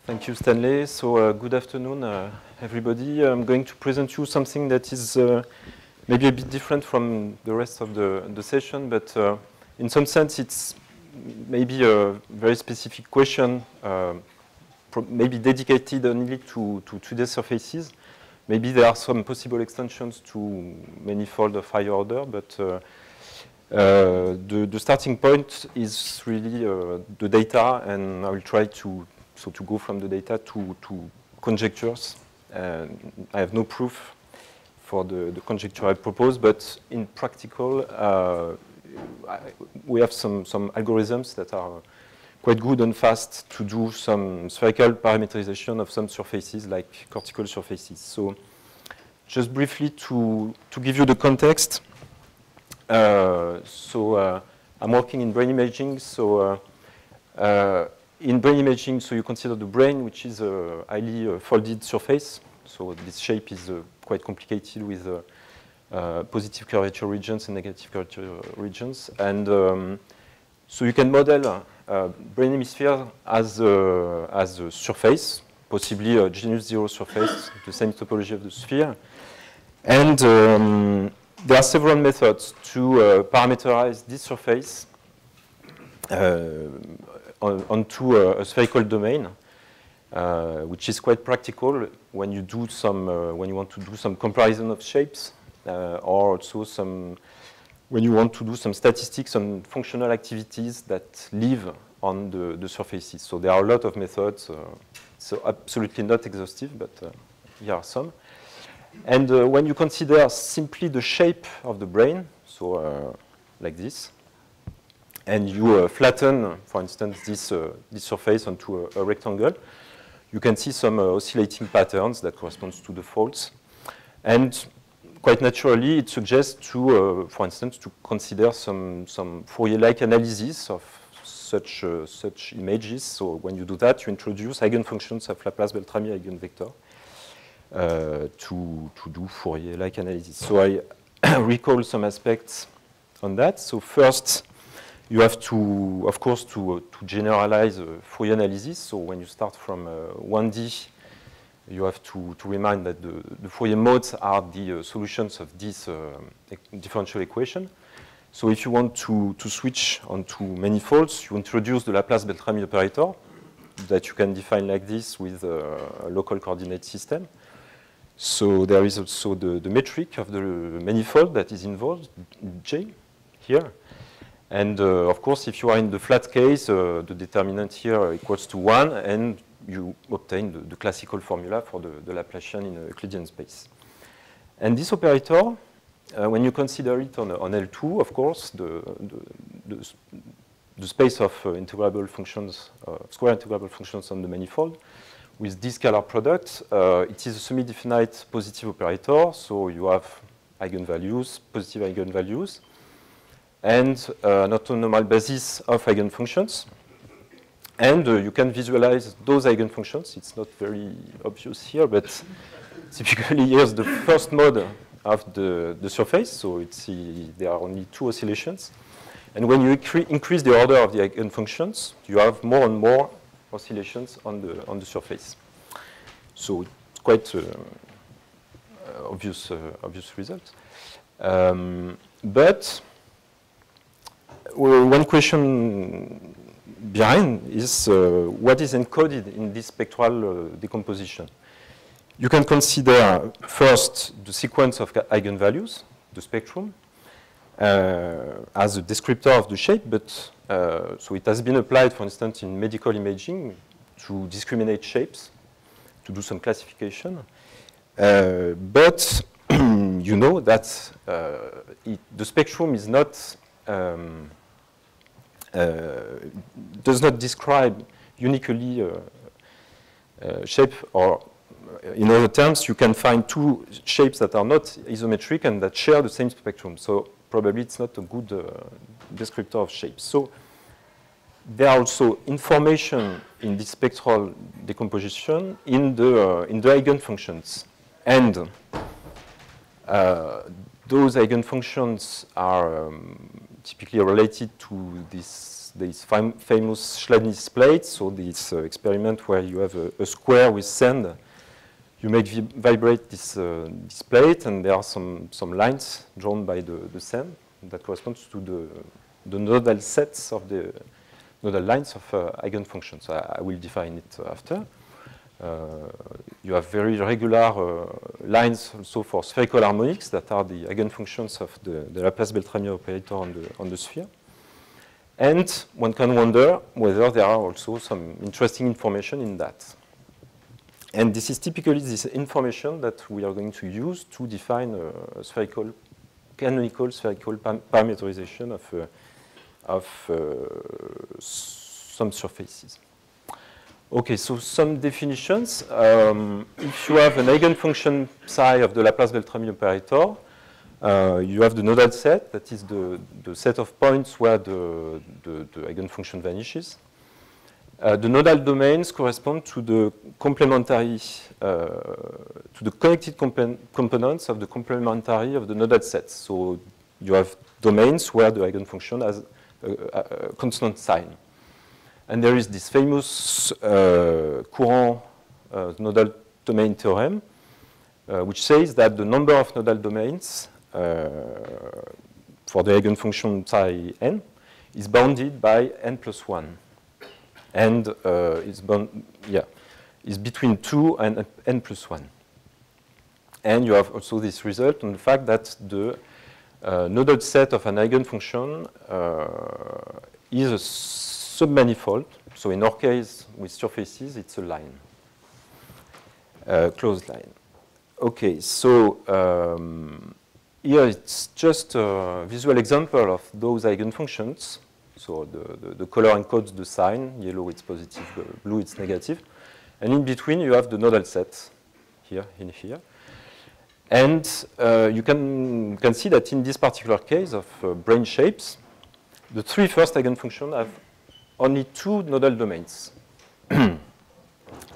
Thank you, Stanley. So good afternoon, everybody. I'm going to present you something that is maybe a bit different from the rest of the session, but in some sense it's maybe a very specific question, maybe dedicated only to 2D surfaces. Maybe there are some possible extensions to manifold of higher order, but the starting point is really the data, and I will try to go from the data to conjectures. I have no proof for the conjecture I propose, but in practical, we have some algorithms that are quite good and fast to do some spherical parameterization of some surfaces, like cortical surfaces. So just briefly to give you the context, I'm working in brain imaging, so in brain imaging, so you consider the brain, which is a highly folded surface. So this shape is quite complicated with positive curvature regions and negative curvature regions. And so you can model brain hemisphere as a surface, possibly a genus zero surface, the same topology of the sphere. And there are several methods to parameterize this surface onto a spherical domain, which is quite practical when you do when you want to do some comparison of shapes, or also when you want to do some statistics on functional activities that live on the surfaces. So there are a lot of methods, so absolutely not exhaustive, but here are some. And when you consider simply the shape of the brain, so like this, and you flatten, for instance, this surface onto a rectangle, you can see some oscillating patterns that correspond to the folds. And quite naturally, it suggests to, for instance, to consider some Fourier-like analysis of such images. So when you do that, you introduce eigenfunctions of Laplace-Beltrami eigenvector to do Fourier-like analysis. So I recall some aspects on that. So first, you have to, of course, to generalize Fourier analysis. So when you start from 1D, you have to remind that the Fourier modes are the solutions of this differential equation. So if you want to switch onto manifolds, you introduce the Laplace-Beltrami operator that you can define like this with a local coordinate system. So there is also the metric of the manifold that is involved, J, here. And of course, if you are in the flat case, the determinant here equals to 1, and you obtain the classical formula for the Laplacian in a Euclidean space. And this operator, when you consider it on L2, of course, the space of integrable functions, square integrable functions on the manifold, with this scalar product, it is a semi-definite positive operator, so you have eigenvalues, positive eigenvalues, and an orthonormal basis of eigenfunctions. And you can visualize those eigenfunctions. It's not very obvious here, but typically here's the first mode of the surface. So there are only two oscillations. And when you increase the order of the eigenfunctions, you have more and more oscillations on the surface. So it's quite obvious result. But one question behind is what is encoded in this spectral decomposition. You can consider first the sequence of eigenvalues, the spectrum, as a descriptor of the shape, but so it has been applied, for instance, in medical imaging to discriminate shapes, to do some classification. But you know that the spectrum is not does not describe uniquely shape, or in other terms, you can find two shapes that are not isometric and that share the same spectrum. So probably it's not a good descriptor of shapes. So there are also information in this spectral decomposition in the eigenfunctions, and those eigenfunctions are typically related to this this famous Chladni's plate, so this experiment where you have a square with sand. You make vibrate this, this plate, and there are some lines drawn by the sand that corresponds to the nodal sets of the nodal lines of eigenfunctions. I will define it after. You have very regular lines also for spherical harmonics that are the eigenfunctions of the Laplace-Beltrami operator on the sphere. And one can wonder whether there are also some interesting information in that. And this is typically this information that we are going to use to define a spherical, canonical spherical parameterization of some surfaces. Okay, so some definitions. If you have an eigenfunction psi of the Laplace-Beltrami operator, you have the nodal set, that is the set of points where the eigenfunction vanishes. The nodal domains correspond to the complementary, to the connected components of the complementary of the nodal sets. So you have domains where the eigenfunction has a constant sign. And there is this famous Courant nodal domain theorem, which says that the number of nodal domains for the eigenfunction psi n is bounded by n plus 1. And is between 2 and n plus 1. And you have also this result on the fact that the nodal set of an eigenfunction is a submanifold. So in our case, with surfaces, it's a line, closed line. Okay, so here it's just a visual example of those eigenfunctions. So the color encodes the sign. Yellow it's positive, blue it's negative. And in between you have the nodal set here, in here. And you can see that in this particular case of brain shapes, the three first eigenfunctions have only two nodal domains.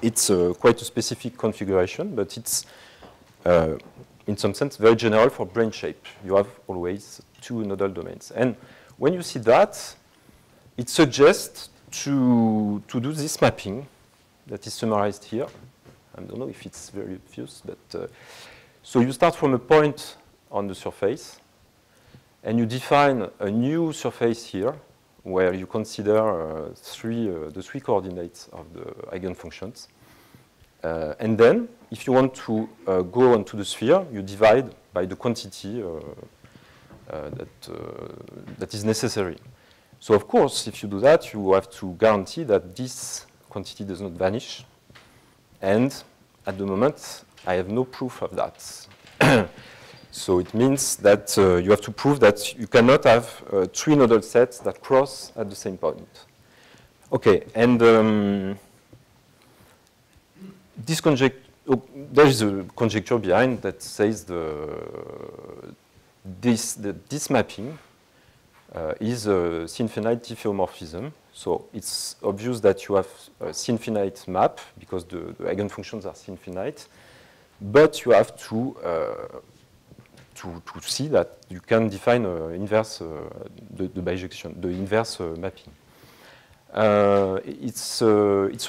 It's quite a specific configuration, but it's in some sense very general for brain shape. You have always two nodal domains. And when you see that, it suggests to do this mapping that is summarized here. I don't know if it's very obvious, but so you start from a point on the surface, and you define a new surface here, where you consider the three coordinates of the eigenfunctions. And then, if you want to go onto the sphere, you divide by the quantity that is necessary. So of course, if you do that, you have to guarantee that this quantity does not vanish. And at the moment, I have no proof of that. So it means that you have to prove that you cannot have three nodal sets that cross at the same point. Okay, and this there is a conjecture behind that says this mapping is a C-infinite diffeomorphism. So it's obvious that you have a C-infinite map because the eigenfunctions are C-infinite, but you have to see that you can define inverse the bijection, the inverse mapping. It's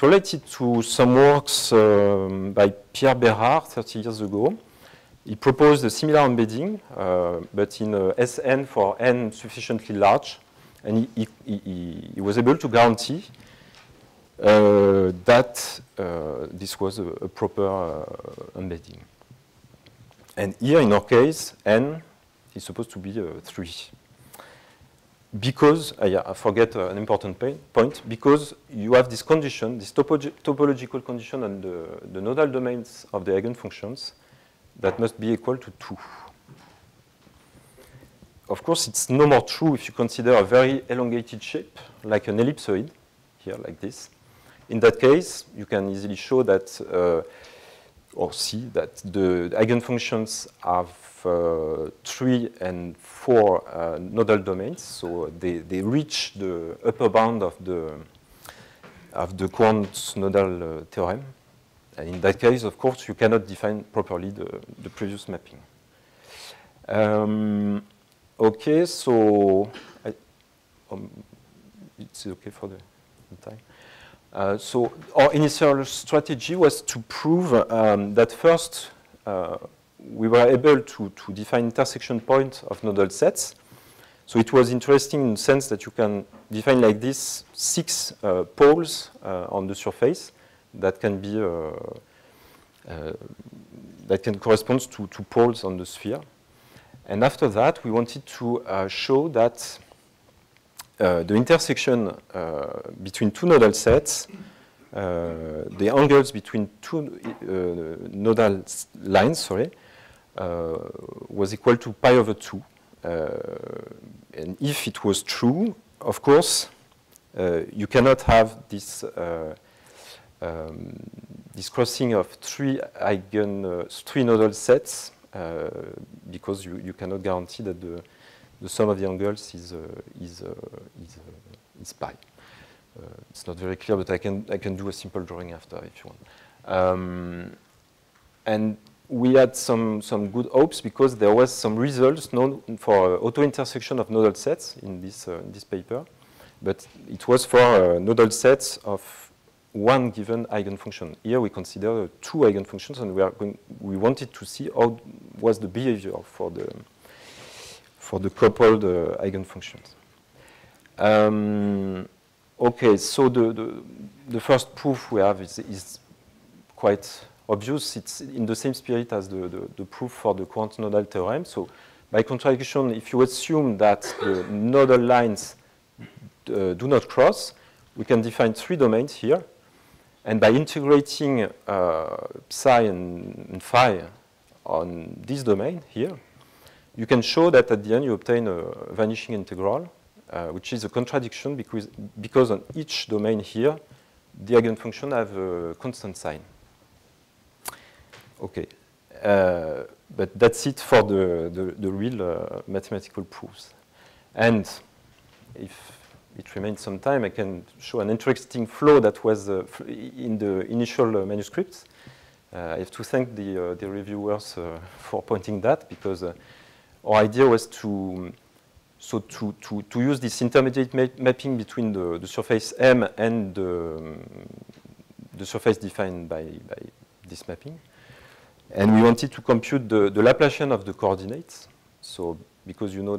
related to some works by Pierre Bérard 30 years ago. He proposed a similar embedding, but in Sn for n sufficiently large, and he was able to guarantee that this was a proper embedding. And here, in our case, n is supposed to be 3. Because, I forget an important point, because you have this condition, this topological condition on the nodal domains of the eigenfunctions that must be equal to 2. Of course, it's no more true if you consider a very elongated shape, like an ellipsoid, here, like this. In that case, you can easily show that or see that the eigenfunctions have 3 and 4 nodal domains, so they reach the upper bound of the Courant nodal theorem. And in that case, of course, you cannot define properly the previous mapping. Okay, so it's okay for the time. So our initial strategy was to prove that first we were able to define intersection point of nodal sets. So it was interesting in the sense that you can define like this 6 poles on the surface that can be that can correspond to 2 poles on the sphere. And after that, we wanted to show that the intersection between 2 nodal sets, the angles between 2 nodal lines, sorry, was equal to pi over 2. And if it was true, of course, you cannot have this this crossing of 3 nodal sets because you cannot guarantee that the sum of the angles is pi. It's not very clear, but I can do a simple drawing after if you want. And we had some good hopes because there was some results known for auto-intersection of nodal sets in this paper, but it was for nodal sets of one given eigenfunction. Here we consider 2 eigenfunctions, and we wanted to see how was the behavior for the coupled eigenfunctions. Okay, so the first proof we have is quite obvious. It's in the same spirit as the proof for the coherent nodal theorem. So by contradiction, if you assume that the nodal lines do not cross, we can define 3 domains here. And by integrating psi and phi on this domain here, you can show that at the end you obtain a vanishing integral, which is a contradiction because on each domain here, the eigenfunction have a constant sign. Okay, but that's it for the real mathematical proofs. And if it remains some time, I can show an interesting flow that was in the initial manuscripts. I have to thank the reviewers for pointing that, because our idea was to use this intermediate mapping between the surface M and the surface defined by this mapping. And we wanted to compute the Laplacian of the coordinates. So because you know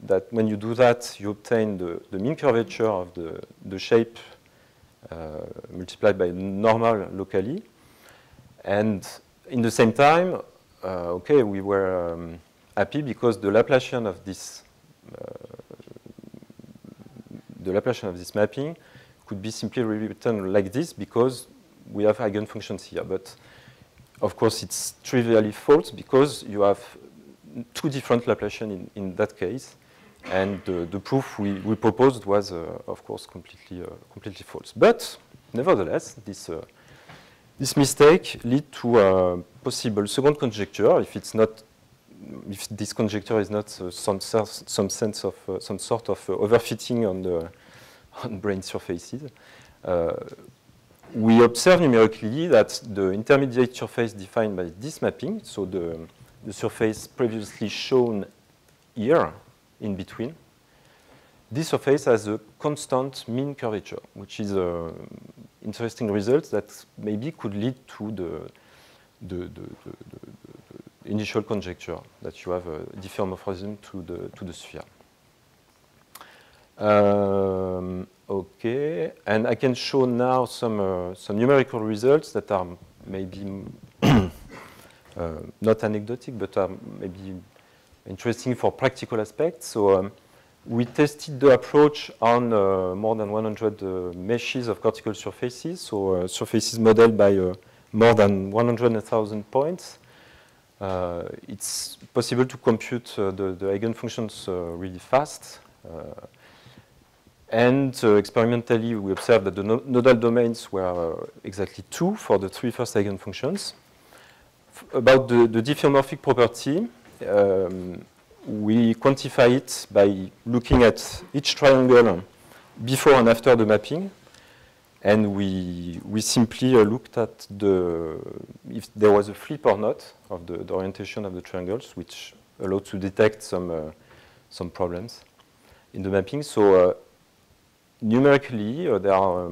that when you do that, you obtain the mean curvature of the shape multiplied by normal locally. And in the same time, okay, we were happy because the Laplacian of this mapping could be simply rewritten like this because we have eigenfunctions here. But of course, it's trivially false because you have 2 different Laplacian in that case, and the proof we proposed was, of course, completely false. But nevertheless, this mistake lead to a possible second conjecture if this conjecture is not some sort of overfitting on brane surfaces. We observe numerically that the intermediate surface defined by this mapping, so the surface previously shown here in between, this surface has a constant mean curvature, which is an interesting result that maybe could lead to the initial conjecture that you have a diffeomorphism to the sphere. Okay, and I can show now some numerical results that are maybe not anecdotic, but are maybe interesting for practical aspects. So we tested the approach on more than 100 meshes of cortical surfaces, so surfaces modeled by more than 100,000 points. It's possible to compute the eigenfunctions really fast. And experimentally, we observed that the nodal domains were exactly 2 for the 3 first eigenfunctions. About the diffeomorphic property, we quantify it by looking at each triangle before and after the mapping. And we simply looked at if there was a flip or not of the orientation of the triangles, which allowed to detect some problems in the mapping. So numerically, there are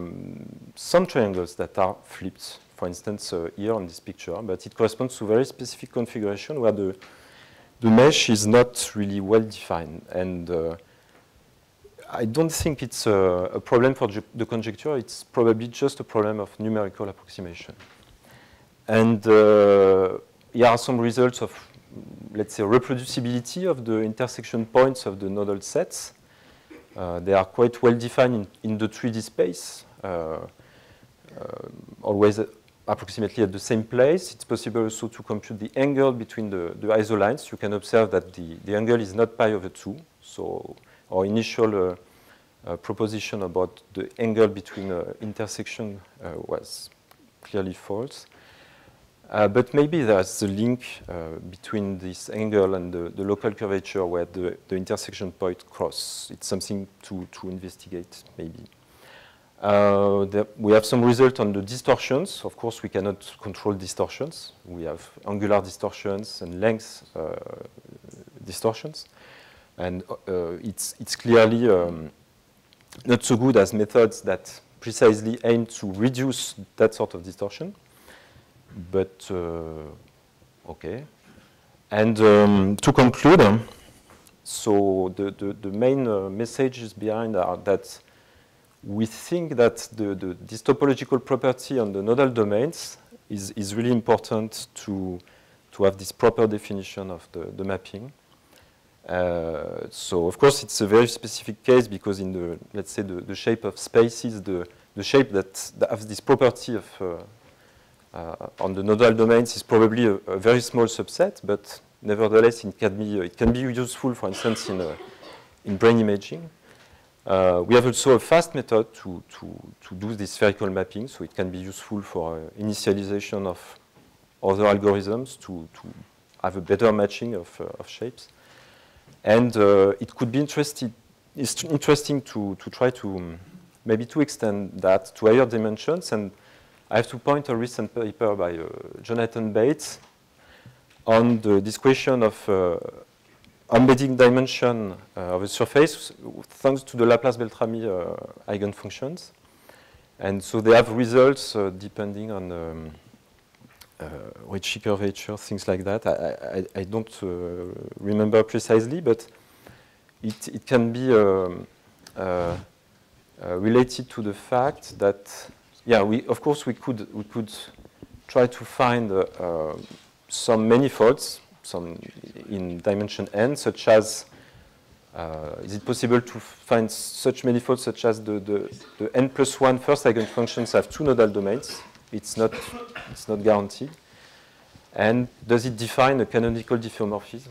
some triangles that are flipped, for instance, here on this picture, but it corresponds to very specific configuration where the mesh is not really well defined. And I don't think it's a problem for the conjecture. It's probably just a problem of numerical approximation. And here are some results of, let's say, reproducibility of the intersection points of the nodal sets. They are quite well defined in the 3D space, always approximately at the same place. It's possible also to compute the angle between the isolines. You can observe that the angle is not pi over 2. So our initial proposition about the angle between intersection was clearly false. But maybe there's a link between this angle and the local curvature where the intersection point cross. It's something to investigate, maybe. We have some result on the distortions. Of course, we cannot control distortions. We have angular distortions and length distortions. And it's clearly not so good as methods that precisely aim to reduce that sort of distortion. But okay. And to conclude, so the main messages behind are that we think that this topological property on the nodal domains is really important to have this proper definition of the mapping. So of course it's a very specific case because in the, let's say, the shape of spaces, the shape that has this property of on the nodal domains is probably a very small subset, but nevertheless it can be useful, for instance, in brain imaging. We have also a fast method to do this spherical mapping, so it can be useful for initialization of other algorithms to have a better matching of shapes. And it could be interesting to try to maybe to extend that to higher dimensions. And I have to point a recent paper by Jonathan Bates on this question of embedding dimension of a surface thanks to the Laplace-Beltrami eigenfunctions. And so they have results depending on Ricci curvature, things like that. I don't remember precisely, but it can be related to the fact that, yeah, of course we could try to find some manifolds, some in dimension n, such as is it possible to find such manifolds such as the n+1 first eigenfunctions have two nodal domains? It's not guaranteed. And does it define a canonical diffeomorphism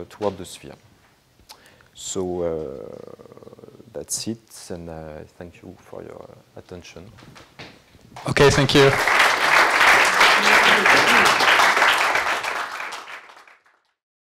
toward the sphere? So that's it, and thank you for your attention. Okay, thank you.